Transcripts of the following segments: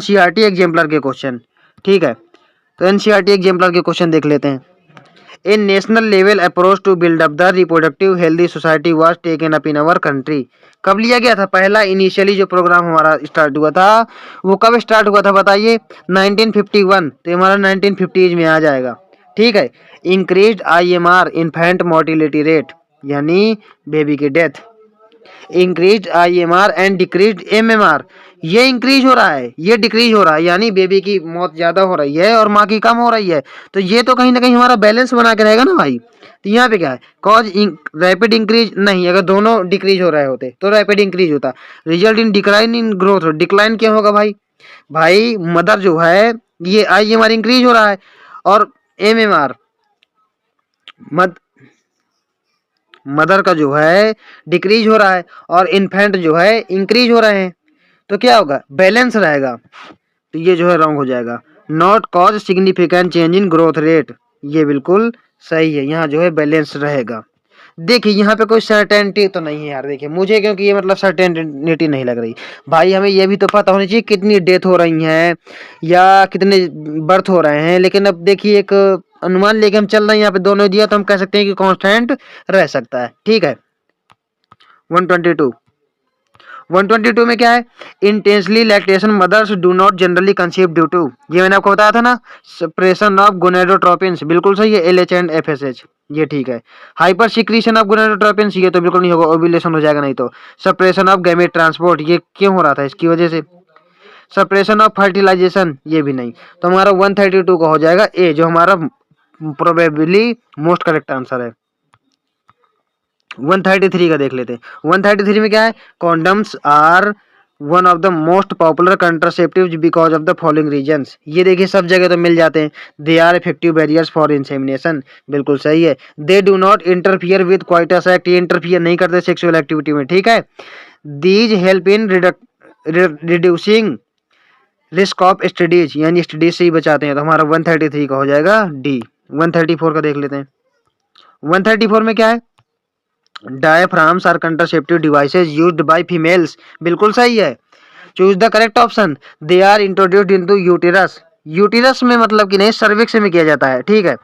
NCERT exemplar के question, ठीक है। तो एनसीईआरटी एग्जाम्पलर के क्वेश्चन देख लेते हैं। A national level approach to build up the reproductive healthy society was taken up in our country. कब लिया गया था पहला इनिशियली जो प्रोग्राम हमारा स्टार्ट हुआ था वो कब स्टार्ट हुआ था बताइए? 1951। तो हमारा 1950 में आ जाएगा, ठीक है। Increased IMR infant mortality rate यानी बेबी की death, increase IMR and decrease MMR, ये इंक्रीज हो रहा है ये डिक्रीज हो रहा है, यानी बेबी की मौत ज्यादा हो रही है और माँ की कम हो रही है। तो ये तो कहीं ना कहीं हमारा बैलेंस बना के रहेगा ना भाई। तो यहाँ पे क्या है? कॉज रैपिड इंक्रीज नहीं, अगर दोनों डिक्रीज हो रहे होते तो रैपिड इंक्रीज होता। Result in decline in growth, decline क्या होगा भाई? भाई मदर जो है ये आईएमआर इंक्रीज हो रहा है और एमएमआर मदर का जो है डिक्रीज हो रहा है और इन्फेंट जो है इंक्रीज हो रहे हैं। तो क्या होगा? बैलेंस रहेगा। तो ये जो है रॉन्ग हो जाएगा। Not cause significant change in growth rate, ये बिल्कुल सही है, यहाँ जो है बैलेंस रहेगा। देखिए यहाँ पे कोई सर्टेनिटी तो नहीं है यार, देखिए मुझे क्योंकि ये मतलब सर्टेनिटी नहीं लग रही भाई। हमें ये भी तो पता होनी चाहिए कितनी डेथ हो रही हैं या कितने बर्थ हो रहे हैं, लेकिन अब देखिए एक अनुमान लेके हम चल रहे हैं, यहाँ पे दोनों दिया तो हम कह सकते हैं कि कांस्टेंट रह सकता है, ठीक है। 122 में क्या है? Intensely lactation mothers do not generally conceive due to, ये मैंने आपको बताया था ना, सप्रेशन ऑफ गोनेडोट्रोपिन्स, बिल्कुल सही है, एलएच एंड एफएसएच, ये ठीक है। हाइपर सिक्रीशन ऑफ गोनेडोट्रोपिन्स, ये तो बिल्कुल नहीं होगा, ओव्यूलेशन हो जाएगा नहीं तो। सप्रेशन ऑफ गैमेट ट्रांसपोर्ट, ये क्यों हो रहा था? इसकी वजह से। सप्रेशन ऑफ फर्टिलाइजेशन, ये भी नहीं। तो हमारा 132 का हो जाएगा ए, जो हमारा प्रोबेबली मोस्ट करेक्ट आंसर है। 133 का देख लेते हैं। 133 में क्या है? Condoms are one of the most popular contraceptives because of the following reasons, ये देखिए सब जगह तो मिल जाते हैं। They are effective barriers for insemination, बिल्कुल सही है। They do not interfere with coitus act, ये इंटरफियर नहीं करते सेक्सुअल एक्टिविटी में, ठीक है। These help in reducing risk of STDs, यानी स्टडीज से ही बचाते हैं। तो हमारा 133 का हो जाएगा डी। 134 का देख लेते हैं। 134 में क्या है? Diaphragms are contraceptive devices used by females, बिल्कुल सही है। Choose the correct option. They are introduced into uterus, uterus में मतलब कि नहीं, सर्विक्स में किया जाता है, ठीक है,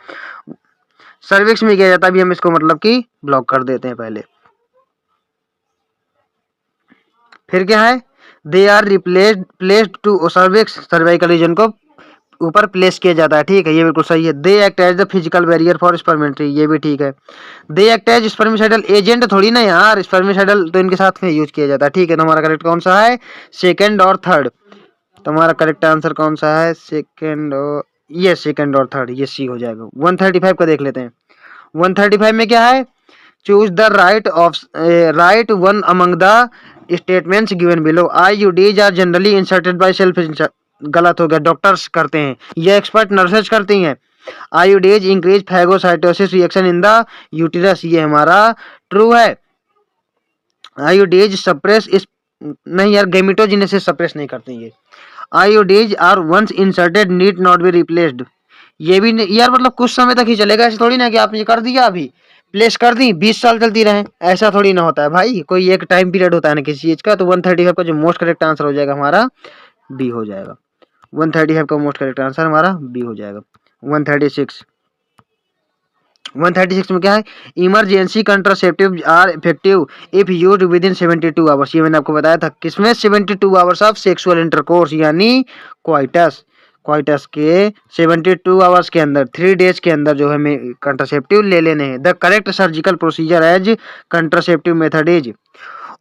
सर्विक्स में किया जाता है। अभी हम इसको मतलब कि ब्लॉक कर देते हैं पहले। फिर क्या है? They are placed to cervix, cervical region को ऊपर प्लेस किया जाता है, ठीक है, ये बिल्कुल सही है। They act as the physical barrier for sperm entry, ये भी ठीक है। They act as spermicidal agent थोड़ी ना यार, स्पर्मिसाइडल तो इनके साथ में यूज किया जाता है, ठीक है। तो हमारा करेक्ट कौन सा है? सेकंड और थर्ड। तो हमारा करेक्ट आंसर कौन सा है? सेकंड और ये सेकंड और थर्ड, ये सी हो जाएगा। 135 का देख लेते हैं। 135 में क्या है? Choose the right one among the statements given below. IUDs are generally inserted by self, गलत हो गया, डॉक्टर्स करते हैं, ये एक्सपर्ट नर्सेज करती हैं। IUDs increase phagocytosis reaction in the uterus, ये हमारा ट्रू है। आईयूडीज सप्रेस इस नहीं यार, गैमेटोजेनेसिस सप्रेस नहीं करते ये। IUDs are once inserted need not be replaced, ये भी नहीं यार, मतलब कुछ समय तक ही चलेगा, ऐसे थोड़ी ना कि आपने कर दिया अभी प्लेस कर दी 20 साल चलती रहे, ऐसा थोड़ी ना होता है भाई, कोई एक टाइम पीरियड होता है ना किसी चीज का। तो 135 का जो मोस्ट करेक्ट आंसर हो जाएगा हमारा बी हो जाएगा। 135 का मोस्ट करेक्ट आंसर हमारा बी हो जाएगा। 136 में क्या है? Emergency contraceptive are effective if used within 72 hours, ये मैंने आपको बताया था किसमें? 72 आवर्स ऑफ सेक्सुअल इंटरकोर्स, यानी क्वाइटस के 72 आवर्स के अंदर, 3 डेज के अंदर जो हमें कंट्रासेप्टिव ले लेने हैं। The correct surgical procedure as contraceptive method is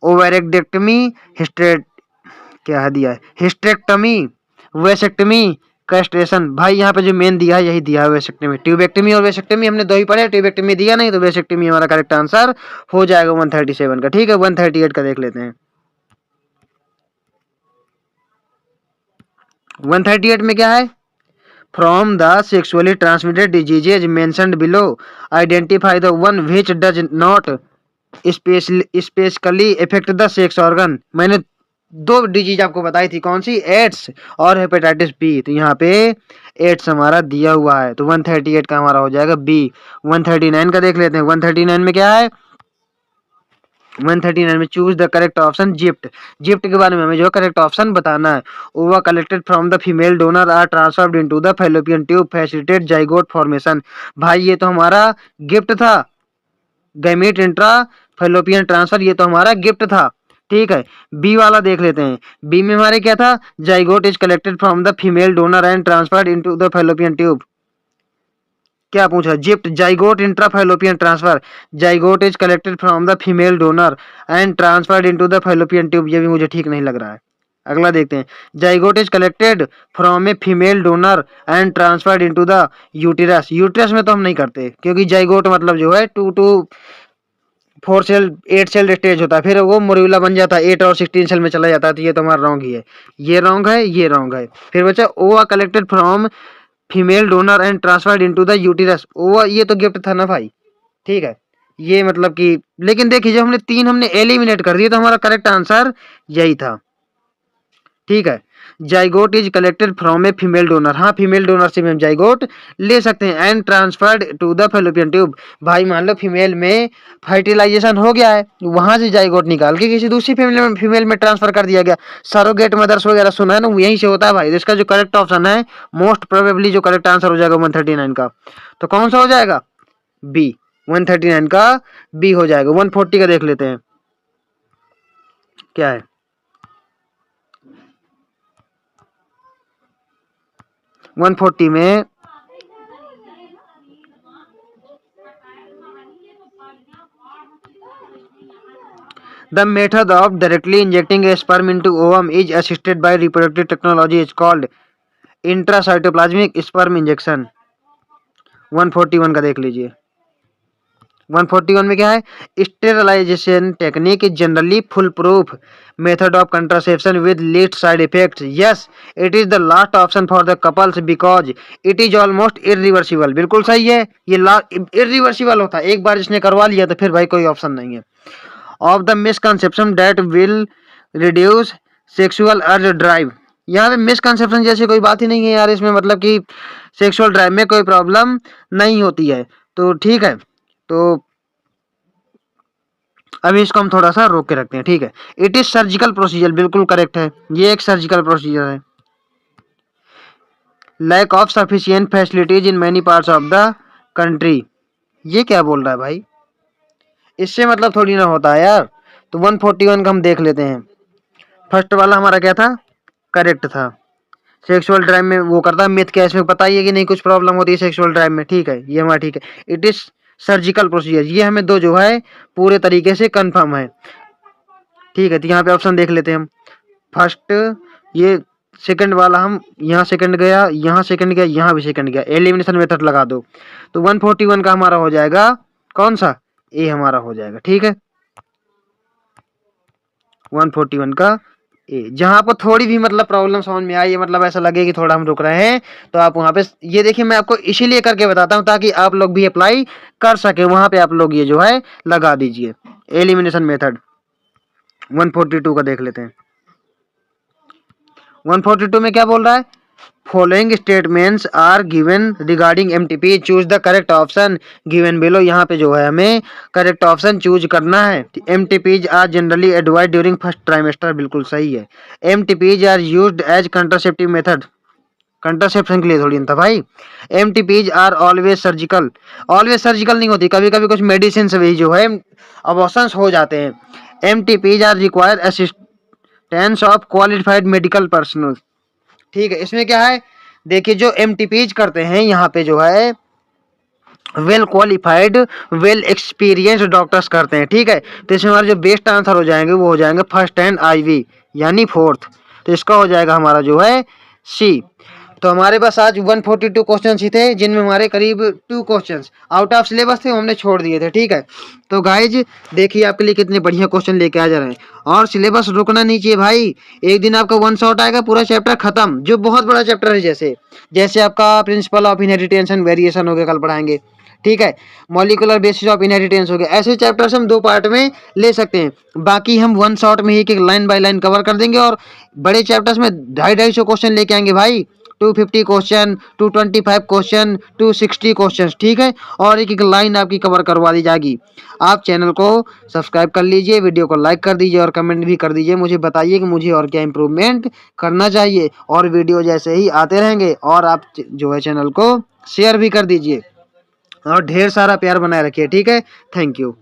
ovariectomy, क्या दिया है? Hysterectomy, vasectomy, castration. भाई यहाँ पे जो मेन दिया है यही दिया है, वेसेक्टमी। ट्यूबेक्टमी और वेसेक्टमी हमने दो ही पढ़े, ट्यूबेक्टमी दिया नहीं, तो वेसेक्टमी हमारा करेक्ट आंसर हो जाएगा 137 का, ठीक है। 138 का देख लेते हैं। 138 में क्या है? From the sexually transmitted diseases mentioned below identify the one which does not specially effect the sex organ. मैंने 2 डिजीज आपको बताई थी, कौन सी? एड्स और हेपेटाइटिस बी। तो यहाँ पे एड्स हमारा दिया हुआ है, तो 138 का हमारा हो जाएगा बी। 139 का देख लेते हैं। 139 में क्या है? 139 में चूज द करेक्ट ऑप्शन जिप्ट। जिप्ट के बारे में हमें जो करेक्ट ऑप्शन बताना है। Ova collected from the female donor are transferred into the fallopian tube facilitate zygote formation. भाई ये तो हमारा गिफ्ट था, गैमीट इंट्रा फैलोपियन ट्रांसफर, ये तो हमारा गिफ्ट था। ठीक है, बी वाला देख लेते हैं। बी में हमारे क्या था, zygote is collected from the female donor and transferred into the fallopian tube. क्या पूछा, ZIFT zygote intra fallopian transfer, zygote is collected from the female donor and transferred into the fallopian tube, ये भी मुझे ठीक नहीं लग रहा है। अगला देखते हैं, zygote is collected from a female donor and transferred into the uterus. Uterus में तो हम नहीं करते, क्योंकि जाइगोट मतलब जो है 2 to 4 सेल 8 सेल स्टेज होता है, फिर वो मोरियोला बन जाता है 8 और 16 सेल में चला जाता है। तो ये तो हमारा रॉन्ग ही है, ये रॉन्ग है, ये रॉन्ग है। फिर बचा ओवा collected from female donor and transferred into the uterus. ओवा ये तो गिफ्ट था ना भाई, ठीक है। ये मतलब कि, लेकिन देखिए जब हमने 3 हमने एलिमिनेट कर दिए तो हमारा करेक्ट आंसर यही था। ठीक है, zygote is collected from a female donor, हाँ फीमेल डोनर से भी हम जाइगोट ले सकते हैं। And transferred to the fallopian tube, भाई मान लो फीमेल में फर्टिलाइजेशन हो गया है, वहां से जाइगोट निकाल के किसी दूसरी फीमेल में ट्रांसफर कर दिया गया। सरोगेट मदर्स वगैरह सुना है ना, यहीं से होता है भाई। तो इसका जो करेक्ट ऑप्शन है, मोस्ट प्रोबेबली जो करेक्ट आंसर हो जाएगा 139 का, तो कौन सा हो जाएगा, बी। 139 का बी हो जाएगा। 140 का देख लेते हैं क्या है। 140 में the method of directly injecting a sperm into ovum is assisted by reproductive technology is called intracytoplasmic sperm injection। 141 का देख लीजिए। 141 में क्या है, sterilisation technique is generally full proof method of contraception with least side effects. Yes, it is the last option for the couples because it is almost irreversible. बिल्कुल सही है, ये इरिवर्सिबल होता है, एक बार जिसने करवा लिया तो फिर भाई कोई ऑप्शन नहीं है। Of the misconception that will reduce sexual अर्ज ड्राइव, यहाँ पे मिसकंसेप्शन जैसी कोई बात ही नहीं है यार इसमें, मतलब कि सेक्सुअल ड्राइव में कोई प्रॉब्लम नहीं होती है। तो ठीक है, तो अभी इसको हम थोड़ा सा रोक के रखते हैं। ठीक है, इट इज सर्जिकल प्रोसीजर, बिल्कुल करेक्ट है, ये एक सर्जिकल प्रोसीजर है। Lack of sufficient facilities in many parts of the country, ये क्या बोल रहा है भाई, इससे मतलब थोड़ी ना होता है यार। तो 141 का हम देख लेते हैं। फर्स्ट वाला हमारा क्या था, करेक्ट था। सेक्सुअल ड्राइव में वो करता है, मिथ क्या इसमें पता ही है कि नहीं कुछ प्रॉब्लम होती है सेक्सुअल ड्राइव में। ठीक है, ये हमारा ठीक है। इट इज सर्जिकल प्रोसीजर, ये हमें दो जो है पूरे तरीके से कंफर्म है। ठीक है, तो यहाँ पे ऑप्शन देख लेते हैं हम। फर्स्ट ये सेकंड वाला, हम यहाँ सेकंड गया, यहाँ सेकंड गया, यहाँ भी सेकंड गया, एलिमिनेशन मेथड लगा दो। तो 141 का हमारा हो जाएगा कौन सा, ए हमारा हो जाएगा। ठीक है, 141 का ए। जहां आपको थोड़ी भी मतलब प्रॉब्लम समझ में आई, मतलब ऐसा लगे कि थोड़ा हम रुक रहे हैं, तो आप वहां पे ये देखिए, मैं आपको इसीलिए करके बताता हूं ताकि आप लोग भी अप्लाई कर सके, वहां पे आप लोग ये जो है लगा दीजिए एलिमिनेशन मेथड। 142 का देख लेते हैं। 142 में क्या बोल रहा है, following statements are given regarding MTP, choose the correct option given below. यहाँ पे जो है हमें करेक्ट ऑप्शन चूज करना है। MTPs are generally advise during first trimester, बिल्कुल सही है। MTPs are used as contraceptive method, contraception के लिए थोड़ी था भाई। MTPs are always surgical, always surgical नहीं होती, कभी कभी कुछ मेडिसिन से भी जो है अबॉर्शंस हो जाते हैं। MTPs are require assistance of qualified medical personnel. ठीक है, इसमें क्या है, देखिए जो एमटीपीज करते हैं यहाँ पे जो है well qualified well experienced doctors करते हैं। ठीक है, तो इसमें हमारे जो बेस्ट आंसर हो जाएंगे वो हो जाएंगे फर्स्ट एंड आईवी यानी फोर्थ। तो इसका हो जाएगा हमारा जो है सी। तो हमारे पास आज 142 क्वेश्चन ही थे, जिनमें हमारे करीब 2 क्वेश्चंस आउट ऑफ सिलेबस थे, वो हमने छोड़ दिए थे। ठीक है, तो गाइज देखिए आपके लिए कितने बढ़िया क्वेश्चन लेके आ जा रहे हैं, और सिलेबस रुकना नहीं चाहिए भाई। एक दिन आपका वन शॉट आएगा, पूरा चैप्टर खत्म, जो बहुत बड़ा चैप्टर है, जैसे जैसे आपका principle of inheritance and variation हो गया, कल पढ़ाएंगे। ठीक है, मॉलिकुलर बेसिस ऑफ इनहेरिटेंस हो गया। ऐसे चैप्टर्स हम 2 पार्ट में ले सकते हैं, बाकी हम वन शॉट में ही एक लाइन बाय लाइन कवर कर देंगे, और बड़े चैप्टर्स में 250-250 क्वेश्चन लेके आएंगे भाई। 250 क्वेश्चन, 225 क्वेश्चन, 260 क्वेश्चन, ठीक है। और एक एक लाइन आपकी कवर करवा दी जाएगी। आप चैनल को सब्सक्राइब कर लीजिए, वीडियो को लाइक कर दीजिए और कमेंट भी कर दीजिए। मुझे बताइए कि मुझे और क्या इम्प्रूवमेंट करना चाहिए, और वीडियो जैसे ही आते रहेंगे। और आप जो है चैनल को शेयर भी कर दीजिए और ढेर सारा प्यार बनाए रखिए, ठीक है। Thank you.